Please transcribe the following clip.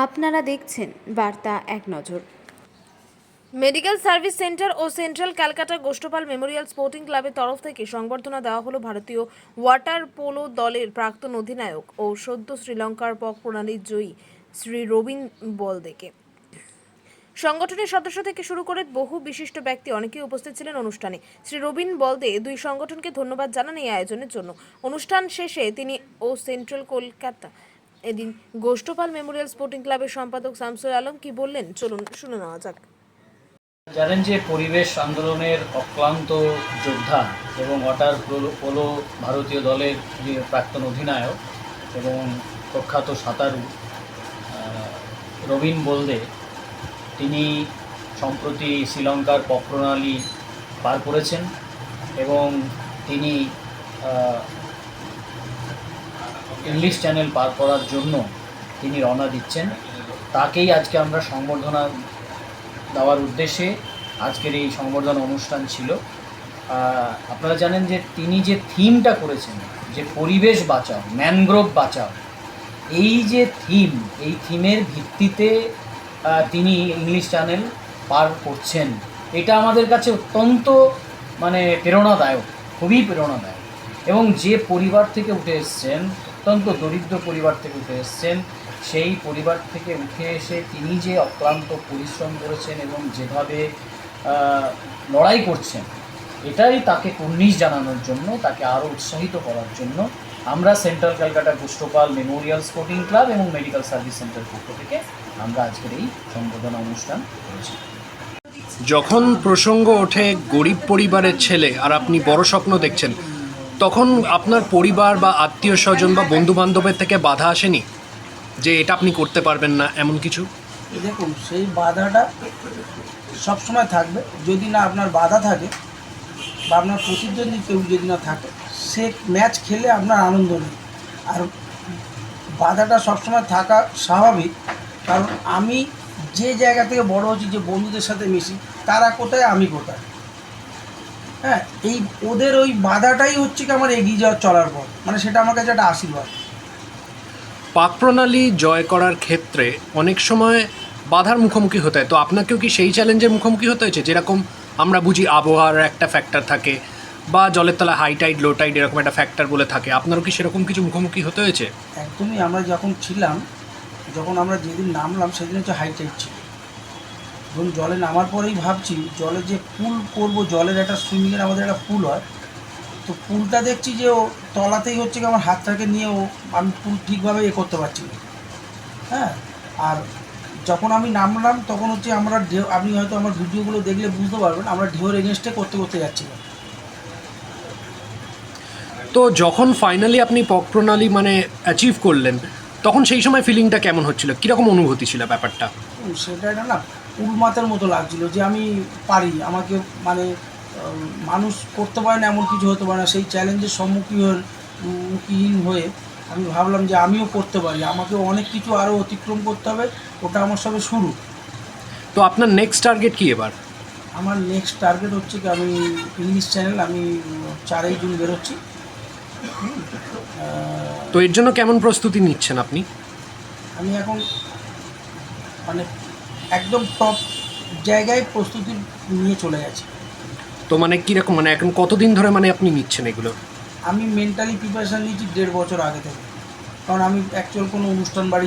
আপনারা দেখছেন বার্তা এক নজর। মেডিকেল সার্ভিস সেন্টার ও central Calcutta Gosthapal memorial sporting ক্লাবের তরফ থেকে সংবর্ধনা দেওয়া হলো ভারতীয় ওয়াটার পোলো দলের প্রাক্তন অধিনায়ক ও সদ্য শ্রীলঙ্কার পক প্রণালীর জয়ী শ্রী রবিন বলদেকে। সংগঠনের সদস্য থেকে শুরু করে বহু বিশিষ্ট ব্যক্তি অনেকেই উপস্থিত ছিলেন অনুষ্ঠানে। শ্রী রবিন বলদে দুই সংগঠনকে ধন্যবাদ জানান এই আয়োজনের জন্য। অনুষ্ঠান শেষে তিনি ও সেন্ট্রাল কলকাতা এদিন গোষ্ঠপাল মেমোরিয়াল স্পোর্টিং ক্লাবের সম্পাদক শামসুল আলম কি বললেন, চলুন শুনে নেওয়া যাক। জানেন যে পরিবেশ আন্দোলনের অক্লান্ত যোদ্ধা এবং ওয়াটার পোলো ভারতীয় দলের প্রাক্তন অধিনায়ক এবং প্রখ্যাত সাঁতারু রবিন বলদে, তিনি সম্প্রতি শ্রীলঙ্কার পক প্রণালী পার করেছেন এবং তিনি ইংলিশ চ্যানেল পার করার জন্য তিনি রওনা দিচ্ছেন। তাকেই আজকে আমরা সংবর্ধনা দেওয়ার উদ্দেশ্যে আজকের এই সংবর্ধনা অনুষ্ঠান ছিল। আপনারা জানেন যে তিনি যে থিমটা করেছেন, যে পরিবেশ বাঁচাও, ম্যানগ্রোভ বাঁচাও, এই যে থিম, এই থিমের ভিত্তিতে তিনি ইংলিশ চ্যানেল পার করছেন, এটা আমাদের কাছে অত্যন্ত প্রেরণাদায়ক, খুবই প্রেরণাদায়ক। এবং যে পরিবার থেকে উঠে এসছেন, অত্যন্ত দরিদ্র পরিবার থেকে উঠে এসছেন, সেই পরিবার থেকে উঠে এসে তিনি যে অক্লান্ত পরিশ্রম করেছেন এবং যেভাবে লড়াই করছেন, এটাই তাকে কুর্নিশ জানানোর জন্য, তাকে আরও উৎসাহিত করার জন্য আমরা central Calcutta Gosthapal memorial sporting club এবং মেডিকেল সার্ভিস সেন্টার পক্ষ থেকে আমরা আজকের এই সংবর্ধনা অনুষ্ঠান করেছি। যখন প্রসঙ্গ ওঠে গরিব পরিবারের ছেলে আর আপনি বড় স্বপ্ন দেখছেন, তখন আপনার পরিবার বা আত্মীয় স্বজন বা বন্ধু বান্ধবের থেকে বাধা আসেনি যে এটা আপনি করতে পারবেন না, এমন কিছু? দেখুন, সেই বাধাটা সবসময় থাকবে। যদি না আপনার বাধা থাকে বা আপনার প্রতিদ্বন্দ্বী কেউ যদি না থাকে, সে ম্যাচ খেলে আপনার আনন্দ নেই। আর বাধাটা সবসময় থাকা স্বাভাবিক, কারণ আমি যে জায়গা থেকে বড় হচ্ছি, যে বন্ধুদের সাথে মিশি, তারা কোথায় আমি কোথায়, হ্যাঁ, এই ওদের ওই বাধাটাই হচ্ছে কি আমার এগিয়ে যাওয়ার চলার পর, সেটা আমার কাছে একটা আশীর্বাদ। পাক প্রণালী জয় করার ক্ষেত্রে অনেক সময় বাধার মুখোমুখি হতে হয়, তো আপনাকেও কি সেই চ্যালেঞ্জের মুখোমুখি হতে হয়েছে? যেরকম আমরা বুঝি আবহাওয়ার একটা ফ্যাক্টর থাকে বা জলের তলায় হাই টাইড লো টাইড এরকম একটা ফ্যাক্টর বলে থাকে, আপনারও কি সেরকম কিছু মুখোমুখি হতে হয়েছে? একদমই। আমরা যখন আমরা যেদিন নামলাম সেদিন হচ্ছে হাই টাইড ছিল। ধরুন, জলে নামার পরেই ভাবছি জলে যে পুল করব, জলের একটা সুইমিংয়ের আমাদের একটা পুল হয়, তো পুলটা দেখছি যে ও তলাতেই হচ্ছে কি আমার হাতটাকে নিয়ে আমি পুল ঠিকভাবে করতে পারছি না, হ্যাঁ। আর যখন আমি নামলাম তখন হচ্ছে আমরা ঢেউ, আপনি হয়তো আমার ভিডিওগুলো দেখলে বুঝতে পারবেন, আমরা ঢেউর এগেনস্টে করতে যাচ্ছিলাম। তো যখন ফাইনালি আপনি পক প্রণালী অ্যাচিভ করলেন, তখন সেই সময় ফিলিংটা কেমন হচ্ছিল, কীরকম অনুভূতি ছিল ব্যাপারটা? সেটা না উন্মাতের মতো লাগছিল যে আমি পারি, আমাকে মানুষ করতে পারে না এমন কিছু হতে পারে না। সেই চ্যালেঞ্জের সম্মুখীন হয়ে আমি ভাবলাম যে আমিও করতে পারি, আমাকে অনেক কিছু আরও অতিক্রম করতে হবে। ওটা আমার সবে শুরু। তো আপনার নেক্সট টার্গেট কী এবার? আমার নেক্সট টার্গেট হচ্ছে কি, আমি ইংলিশ চ্যানেল, আমি 4ই জুন বেরোচ্ছি। তো এর জন্য কেমন প্রস্তুতি নিচ্ছেন আপনি? আমি এখন একদম টপ জায়গায় প্রস্তুতি নিয়ে চলে গেছি। তো কীরকম এখন কতদিন ধরে আপনি নিচ্ছেন এগুলো? আমি মেন্টালি প্রিপারেশান নিয়েছি 1.5 বছর আগে থেকে, কারণ আমি অ্যাকচুয়াল কোনো অনুষ্ঠান বাড়ি